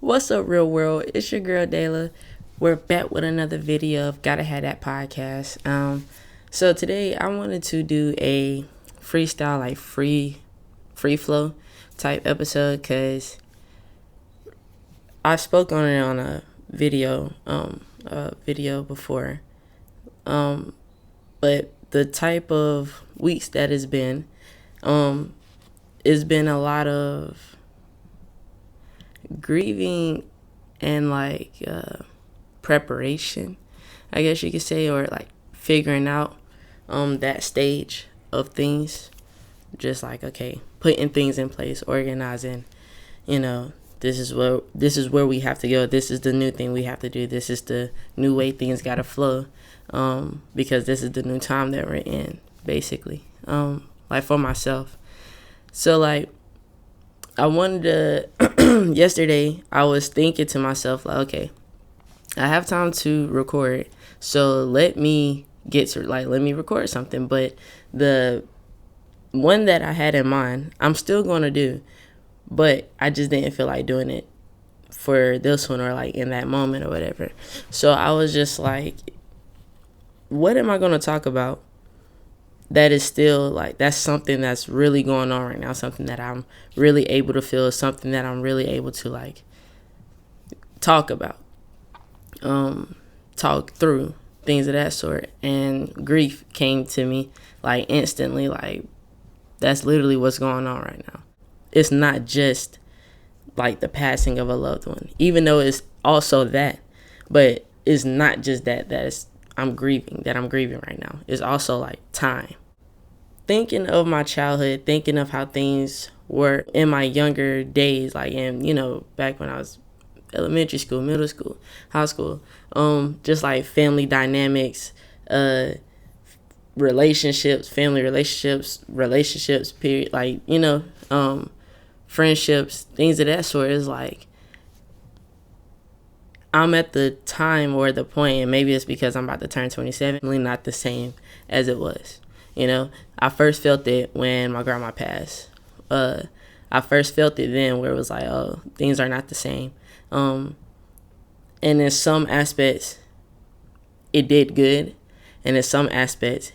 What's up, real world? It's your girl Dayla. We're back with another video of Gotta Have That podcast. So today I wanted to do a freestyle, like free flow type episode, because I spoke on it on a video before. But the type of weeks that it's been a lot of grieving and preparation, I guess you could say, or like figuring out that stage of things. Just like, okay, putting things in place, organizing, this is where we have to go. This is the new thing we have to do. This is the new way things gotta flow, because this is the new time that we're in, basically. Like for myself. So like I wanted to yesterday I was thinking to myself, like, okay, I have time to record, so let me record something. But the one that I had in mind, I'm still gonna do, but I just didn't feel like doing it for this one, or like in that moment or whatever. So I was just like, what am I gonna talk about that is still like, that's something that's really going on right now, something that I'm really able to feel, something that I'm really able to like talk about, talk through, things of that sort. And grief came to me like instantly. Like, that's literally what's going on right now. It's not just like the passing of a loved one, even though it's also that, but it's not just that I'm grieving right now. It's also like time. Thinking of my childhood, thinking of how things were in my younger days, like back when I was elementary school, middle school, high school, just like family dynamics, relationships, family relationships, period, like, friendships, things of that sort. Is like, I'm at the time or the point, and maybe it's because I'm about to turn 27, really not the same as it was. I first felt it when my grandma passed. I first felt it then, where it was like, oh, things are not the same. And in some aspects, it did good. And in some aspects,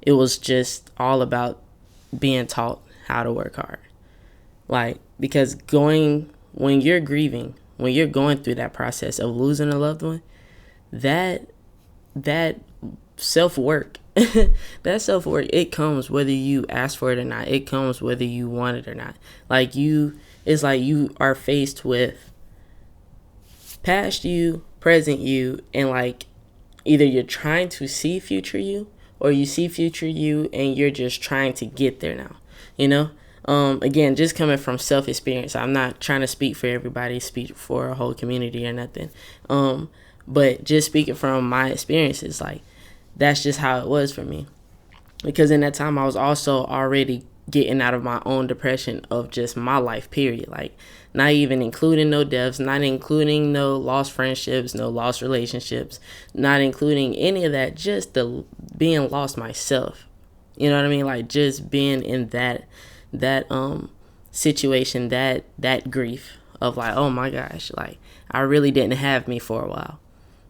it was just all about being taught how to work hard. Like, because when you're grieving, when you're going through that process of losing a loved one, that self-work, it comes whether you ask for it or not. It comes whether you want it or not. Like, it's like you are faced with past you, present you, and like, either you're trying to see future you, or you see future you and you're just trying to get there now. Again, just coming from self-experience. I'm not trying to speak for everybody, speak for a whole community or nothing. But just speaking from my experiences, like, that's just how it was for me. Because in that time, I was also already getting out of my own depression of just my life, period. Like, not even including no deaths, not including no lost friendships, no lost relationships, not including any of that, just the being lost myself. You know what I mean? Like, just being in that situation, that grief of like, oh my gosh, like, I really didn't have me for a while.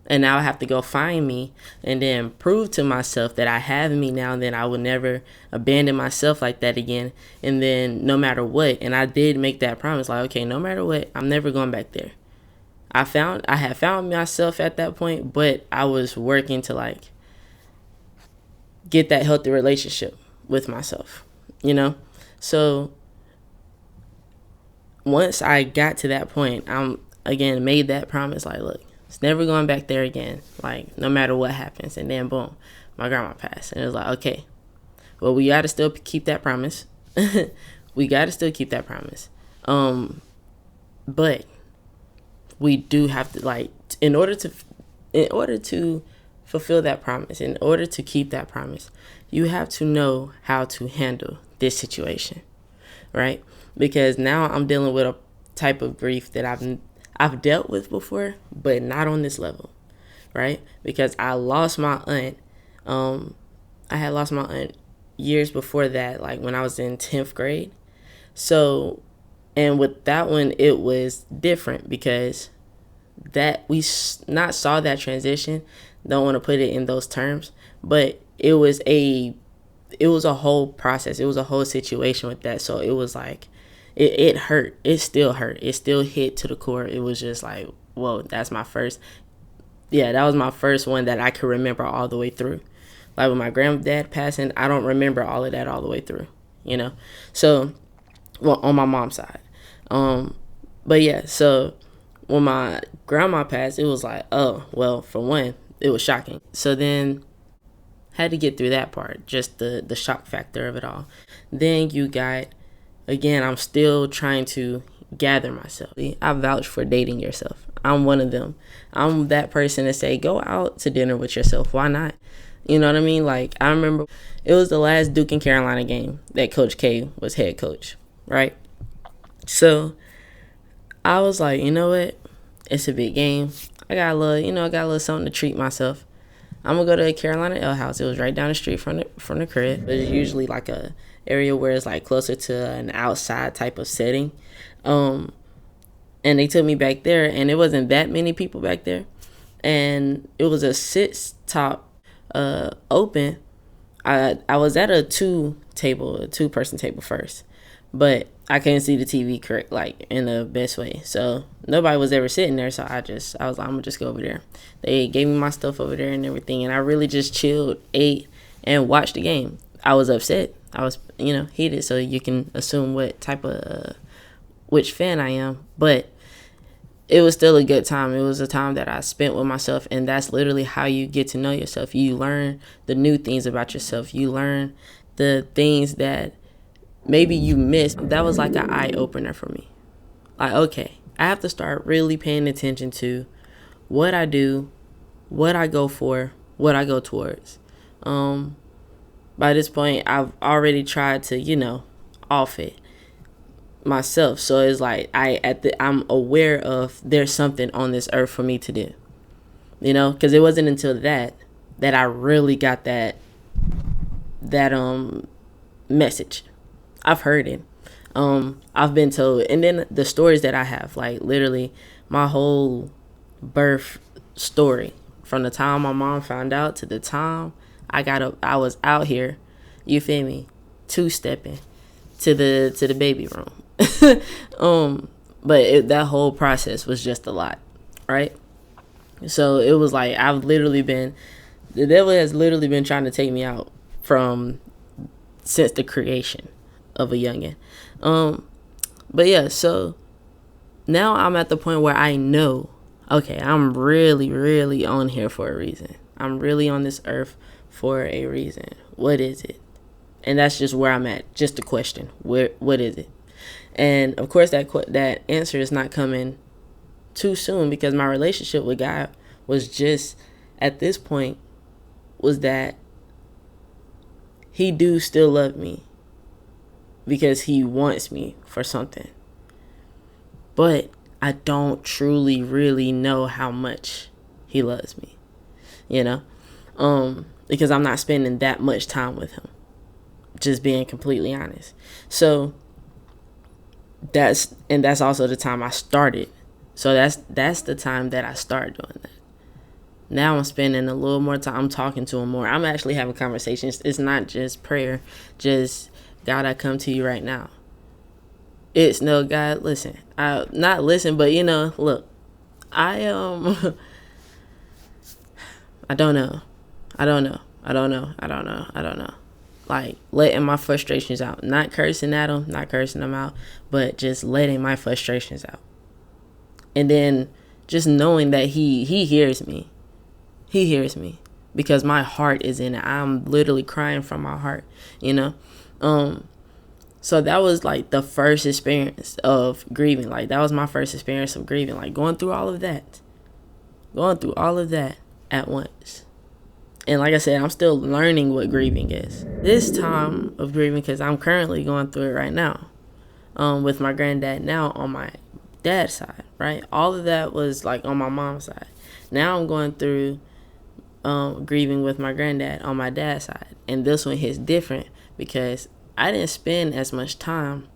And now I have to go find me and then prove to myself that I have me now, and then I will never abandon myself like that again. And then no matter what, and I did make that promise, like, okay, no matter what, I'm never going back there. I had found myself at that point, but I was working to like get that healthy relationship with myself, So once I got to that point, I'm again made that promise, like, look, it's never going back there again, like, no matter what happens. And then boom, my grandma passed. And it was like, okay, well, we got to still keep that promise. We got to still keep that promise. But we do have to, like, in order to fulfill that promise, in order to keep that promise, you have to know how to handle this situation, right? Because now I'm dealing with a type of grief that I've dealt with before, but not on this level, right? Because I lost my aunt. I had lost my aunt years before that, like when I was in 10th grade. So And with that one, it was different because that we not saw that transition. Don't want to put it in those terms, but it was a whole process. It was a whole situation with that. So it was like, it hurt. It still hurt. It still hit to the core. It was just like, whoa, that was my first one that I could remember all the way through. Like with my granddad passing, I don't remember all of that all the way through, you know? So, well, on my mom's side. But yeah, so when my grandma passed, it was like, oh, well, for one, it was shocking. So then had to get through that part, just the shock factor of it all. Then you got, again, I'm still trying to gather myself. I vouch for dating yourself. I'm one of them. I'm that person to say, go out to dinner with yourself. Why not? You know what I mean? Like, I remember it was the last Duke and Carolina game that Coach K was head coach, right? So I was like, you know what? It's a big game. I got a little something to treat myself. I'm gonna go to a Carolina Ale House. It was right down the street from the crib. It's usually like a area where it's like closer to an outside type of setting. And they took me back there, and it wasn't that many people back there. And it was a six-top open. I was at a two-person table first, but I couldn't see the TV correct, like in the best way. So nobody was ever sitting there. So I was like, I'm gonna just go over there. They gave me my stuff over there and everything, and I really just chilled, ate, and watched the game. I was upset. I was, heated. So you can assume what type of which fan I am, but it was still a good time. It was a time that I spent with myself, and that's literally how you get to know yourself. You learn the new things about yourself. You learn the things that maybe you missed. That was like an eye-opener for me. Like, okay, I have to start really paying attention to what I do, what I go for, what I go towards. By this point, I've already tried to, off it myself. So it's like I'm aware of there's something on this earth for me to do, because it wasn't until that I really got that message. I've heard it. I've been told, and then the stories that I have, like literally my whole birth story from the time my mom found out to the time I was out here, you feel me, two-stepping to the baby room. But that whole process was just a lot, right? So it was like the devil has literally been trying to take me out since the creation of a youngin'. But yeah, so now I'm at the point where I know, okay, I'm really, really on here for a reason. I'm really on this earth for a reason. What is it? And that's just where I'm at. Just a question. What is it? And of course, that answer is not coming too soon, because my relationship with God was just, at this point, was that he do still love me, because he wants me for something. But I don't truly really know how much he loves me, because I'm not spending that much time with him, just being completely honest. So that's also the time I started. So that's the time that I started doing that. Now I'm spending a little more time. I'm talking to him more. I'm actually having conversations. It's not just prayer, just, God, I come to you right now. It's, no, God, listen. Not listen, but look, I don't know. Like, letting my frustrations out. Not cursing at them, not cursing them out, but just letting my frustrations out. And then just knowing that he hears me. He hears me, because my heart is in it. I'm literally crying from my heart, So that was like the first experience of grieving. Like, that was my first experience of grieving. Like, going through all of that at once. And like I said, I'm still learning what grieving is. This time of grieving, because I'm currently going through it right now, with my granddad now on my dad's side, right? All of that was like on my mom's side. Now I'm going through grieving with my granddad on my dad's side. And this one hits different, because I didn't spend as much time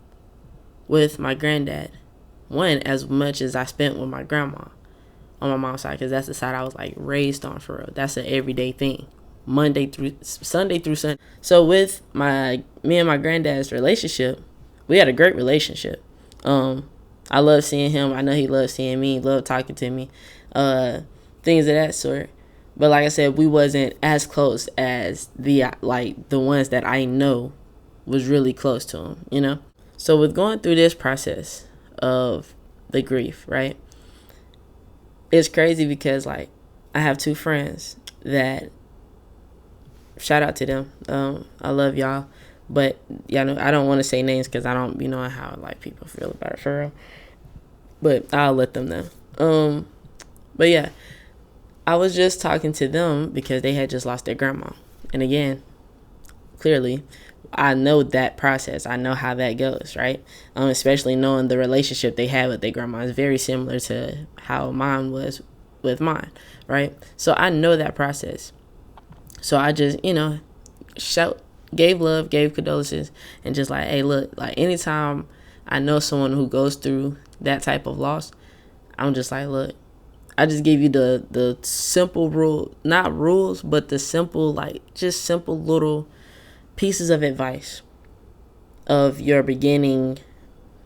with my granddad. One, as much as I spent with my grandma on my mom's side, because that's the side I was like raised on for real. That's an everyday thing, Sunday through Sunday. So with me and my granddad's relationship, we had a great relationship. I love seeing him. I know he loved seeing me. Loved talking to me, things of that sort. But like I said, we wasn't as close as the ones that I know was really close to him, you know? So with going through this process of the grief, right? It's crazy because like I have two friends that, shout out to them. I love y'all. But y'all know I don't want to say names because I don't be knowing how like people feel about it for real. But I'll let them know. But yeah, I was just talking to them because they had just lost their grandma. And again, clearly, I know that process. I know how that goes, right? Especially knowing the relationship they had with their grandma is very similar to how mine was with mine, right? So I know that process. So I just, gave love, gave condolences, and just like, hey, look, like anytime I know someone who goes through that type of loss, I'm just like, look, I just give you the simple rule, not rules, but the simple, like just simple little pieces of advice of your beginning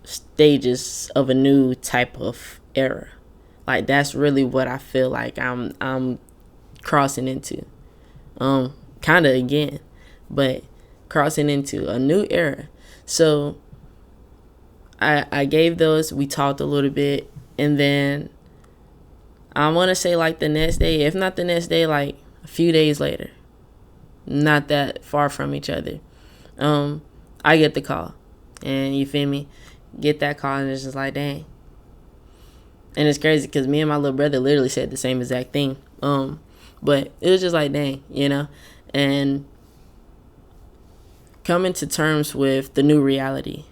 stages of a new type of era. Like that's really what I feel like I'm crossing into. Kind of again, but crossing into a new era. So I gave those, we talked a little bit, and then I want to say like the next day, if not the next day, like a few days later, not that far from each other, I get the call, and you feel me, get that call, and it's just like, dang. And it's crazy because me and my little brother literally said the same exact thing. But it was just like, dang, and coming to terms with the new reality.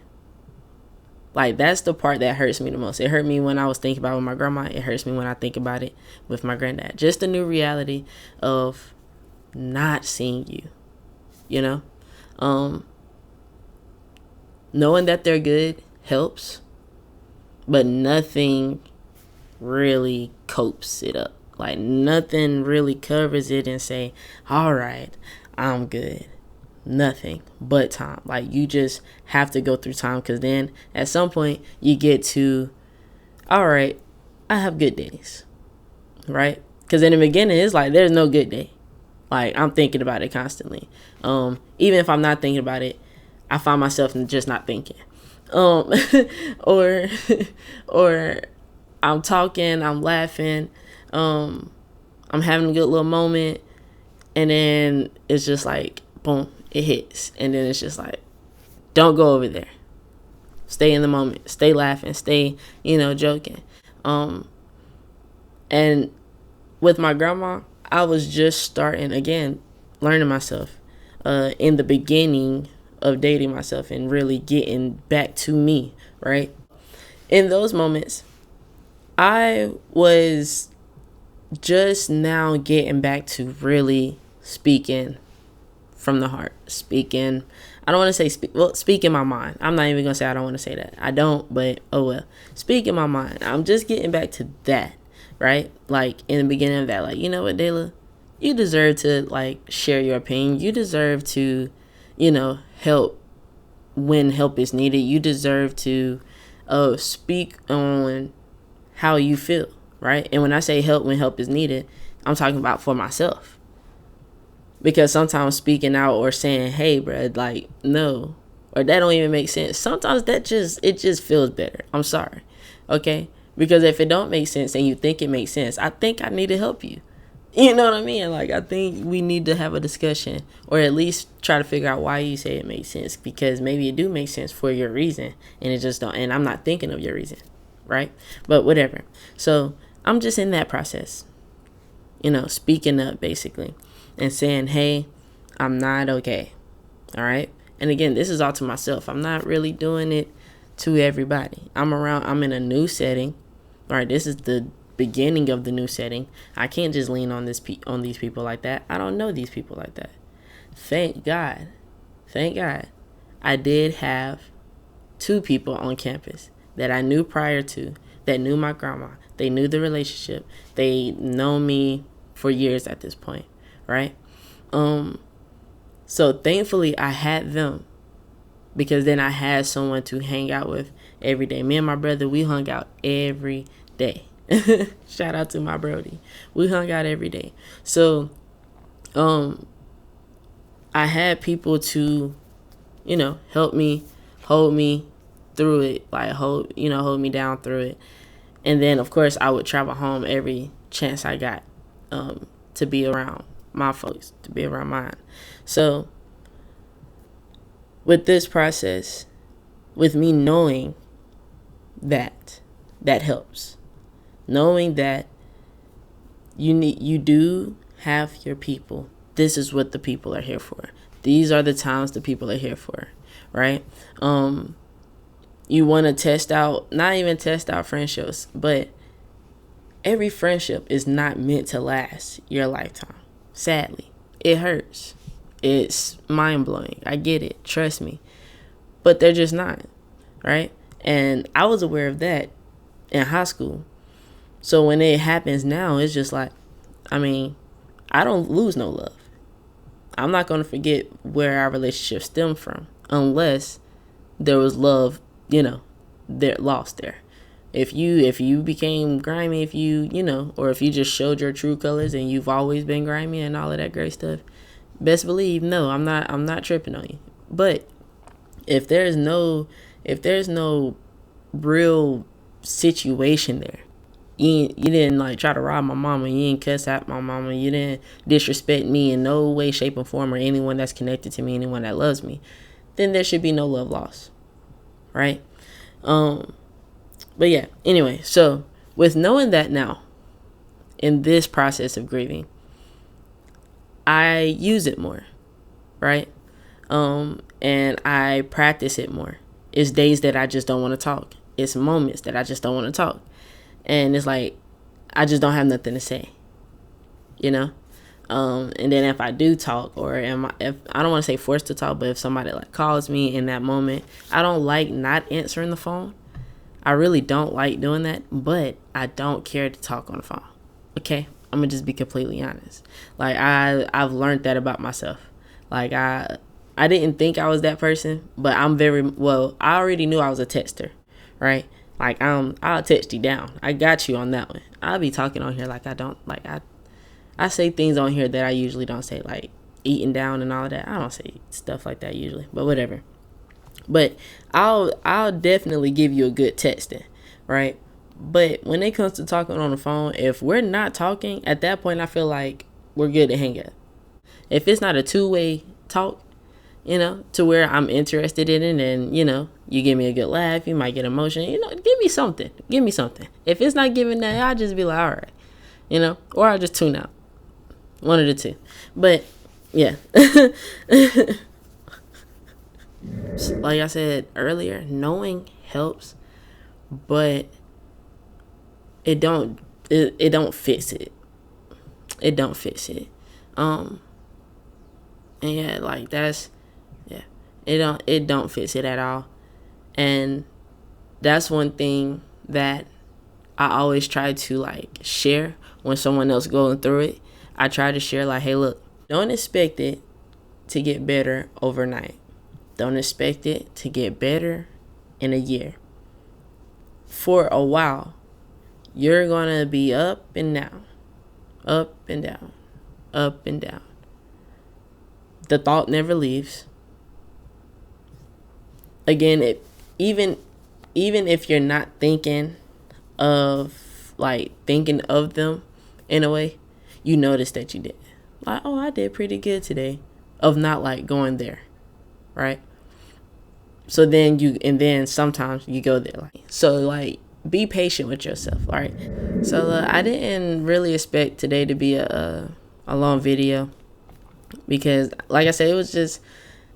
Like, that's the part that hurts me the most. It hurt me when I was thinking about it with my grandma. It hurts me when I think about it with my granddad. Just the new reality of not seeing you, knowing that they're good helps, but nothing really copes it up. Like, nothing really covers it and say, all right, I'm good. Nothing but time. Like, you just have to go through time, because then at some point you get to, all right, I have good days, right? Because in the beginning it's like there's no good day. Like, I'm thinking about it constantly. Even if I'm not thinking about it, I find myself just not thinking. Or I'm talking, I'm laughing, I'm having a good little moment, and then it's just like, boom, it hits. And then it's just like, don't go over there. Stay in the moment. Stay laughing. Stay, joking. And with my grandma, I was just starting, again, learning myself, in the beginning of dating myself and really getting back to me, right? In those moments, I was just now getting back to really speaking from the heart. Speaking, I don't want to say speak in my mind. I'm not even going to say I don't want to say that. I don't, but oh well. Speak in my mind. I'm just getting back to that, right? Like, in the beginning of that, like, you know what, Dayla? You deserve to, like, share your opinion. You deserve to, help when help is needed. You deserve to speak on how you feel, right? And when I say help when help is needed, I'm talking about for myself. Because sometimes speaking out or saying, hey, bro, like, no, or that don't even make sense. Sometimes it just feels better. I'm sorry. Okay? Because if it don't make sense and you think it makes sense, I think I need to help you. You know what I mean? Like, I think we need to have a discussion, or at least try to figure out why you say it makes sense, because maybe it do make sense for your reason, and it just don't, and I'm not thinking of your reason, right? But whatever. So I'm just in that process, speaking up basically and saying, hey, I'm not okay. All right. And again, this is all to myself. I'm not really doing it to everybody. I'm in a new setting. All right. This is the beginning of the new setting. I can't just lean on these people like that. I don't know these people like that. Thank God I did have two people on campus that I knew prior to, that knew my grandma. They knew the relationship. They know me for years at this point, right? So thankfully I had them, because then I had someone to hang out with every day. Me and my brother, we hung out every day. Shout out to my brody. We hung out every day. So I had people to, help me, hold me through it, like hold me down through it. And then of course I would travel home every chance I got, to be around my folks, to be around mine. So with this process, with me knowing that helps, knowing that you do have your people. This is what the people are here for. These are the times the people are here for, right? You want to test out, not even test out friendships, but every friendship is not meant to last your lifetime. Sadly, it hurts. It's mind-blowing. I get it. Trust me. But they're just not, right? And I was aware of that in high school. So when it happens now, it's just like, I don't lose no love. I'm not going to forget where our relationship stemmed from, unless there was love, there lost there. If you became grimy, if you, or if you just showed your true colors and you've always been grimy and all of that great stuff, best believe, no, I'm not tripping on you. But if there's no real situation there, you didn't like try to rob my mama, you didn't cuss at my mama, you didn't disrespect me in no way, shape, or form, or anyone that's connected to me, anyone that loves me, then there should be no love lost, right? But yeah, anyway, so with knowing that now, in this process of grieving, I use it more, right? And I practice it more. It's days that I just don't want to talk. It's moments that I just don't want to talk. And it's like, I just don't have nothing to say, and then if I do talk, or if I don't want to say forced to talk, but if somebody like calls me in that moment, I don't like not answering the phone. I really don't like doing that, but I don't care to talk on the phone. Okay, I'm gonna just be completely honest. Like I've learned that about myself. Like I didn't think I was that person, but I'm I already knew I was a texter, right? Like I'll text you down. I got you on that one. I'll be talking on here like I say things on here that I usually don't say, like eating down and all of that. I don't say stuff like that usually, but whatever. But I'll definitely give you a good texting, right? But when it comes to talking on the phone, if we're not talking, at that point I feel like we're good to hang up. If it's not a two-way talk, to where I'm interested in it, and you give me a good laugh, you might get emotion, give me something. If it's not giving that, I'll just be like, all right, or I'll just tune out. One of the two. But yeah. Like I said earlier, knowing helps, but it don't fix it. It don't fix it. And yeah, like it don't fix it at all. And that's one thing that I always try to like share when someone else going through it. I try to share like, hey, look, don't expect it to get better overnight. Don't expect it to get better in a year. For a while, you're going to be up and down, up and down, up and down. The thought never leaves. Again, even if you're not thinking of them in a way, you notice that you did. Like, oh, I did pretty good today, of not like going there, right? So then sometimes you go there. So be patient with yourself, all right? So I didn't really expect today to be a long video, because like I said, it was just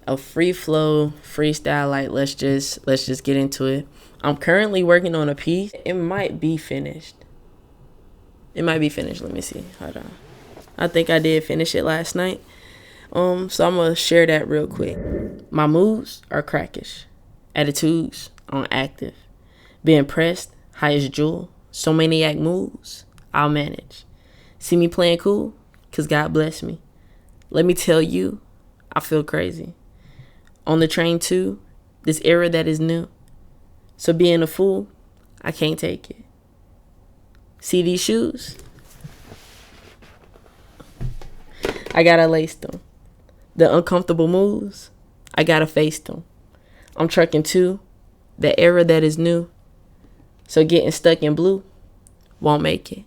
a free flow, freestyle. Like let's just get into it. I'm currently working on a piece. It might be finished. Let me see. Hold on. I think I did finish it last night. So I'm gonna share that real quick. My moods are crackish. Attitudes on active. Being pressed, high as jewel. So maniac moves, I'll manage. See me playing cool? Cause God bless me. Let me tell you, I feel crazy. On the train too, this era that is new. So being a fool, I can't take it. See these shoes? I gotta lace them. The uncomfortable moves, I gotta face them. I'm trucking too, the era that is new. So getting stuck in blue won't make it.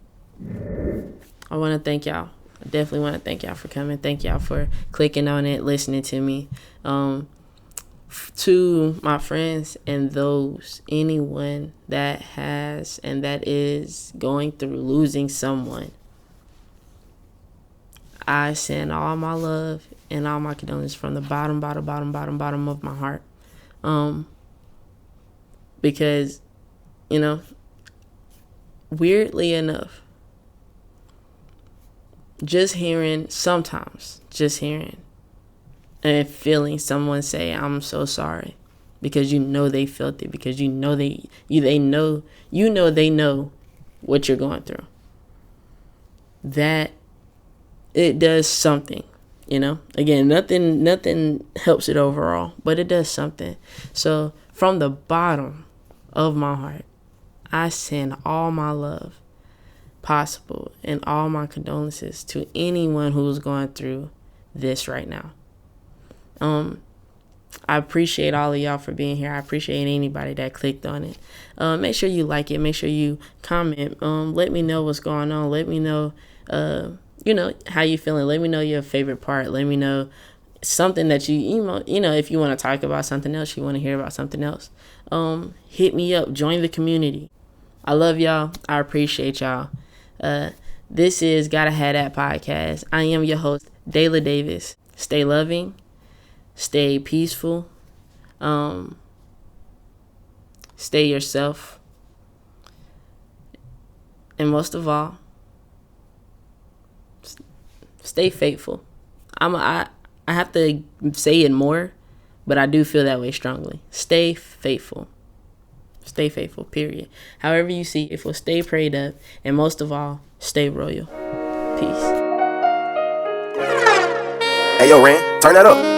I want to thank y'all. I definitely want to thank y'all for coming. Thank y'all for clicking on it, listening to me. To my friends and anyone that has and that is going through losing someone, I send all my love and all my condolences from the bottom of my heart. Because, weirdly enough, just hearing and feeling someone say, I'm so sorry, because they felt it, because they know what you're going through. That it does something, Again, nothing helps it overall, but it does something. So from the bottom of my heart, I send all my love possible and all my condolences to anyone who's going through this right now. I appreciate all of y'all for being here. I appreciate anybody that clicked on it. Make sure you like it. Make sure you comment. Let me know what's going on. Let me know, how you feeling. Let me know your favorite part. Let me know something that if you want to talk about something else, you want to hear about something else. Hit me up. Join the community. I love y'all. I appreciate y'all. This is Gotta Have That Podcast. I am your host, Dayla Davis. Stay loving. Stay peaceful. Stay yourself. And most of all, stay faithful. I have to say it more, but I do feel that way strongly. Stay faithful. Stay faithful, period. However you see it, stay prayed up, and most of all, stay royal. Peace. Hey, yo, Ren, turn that up.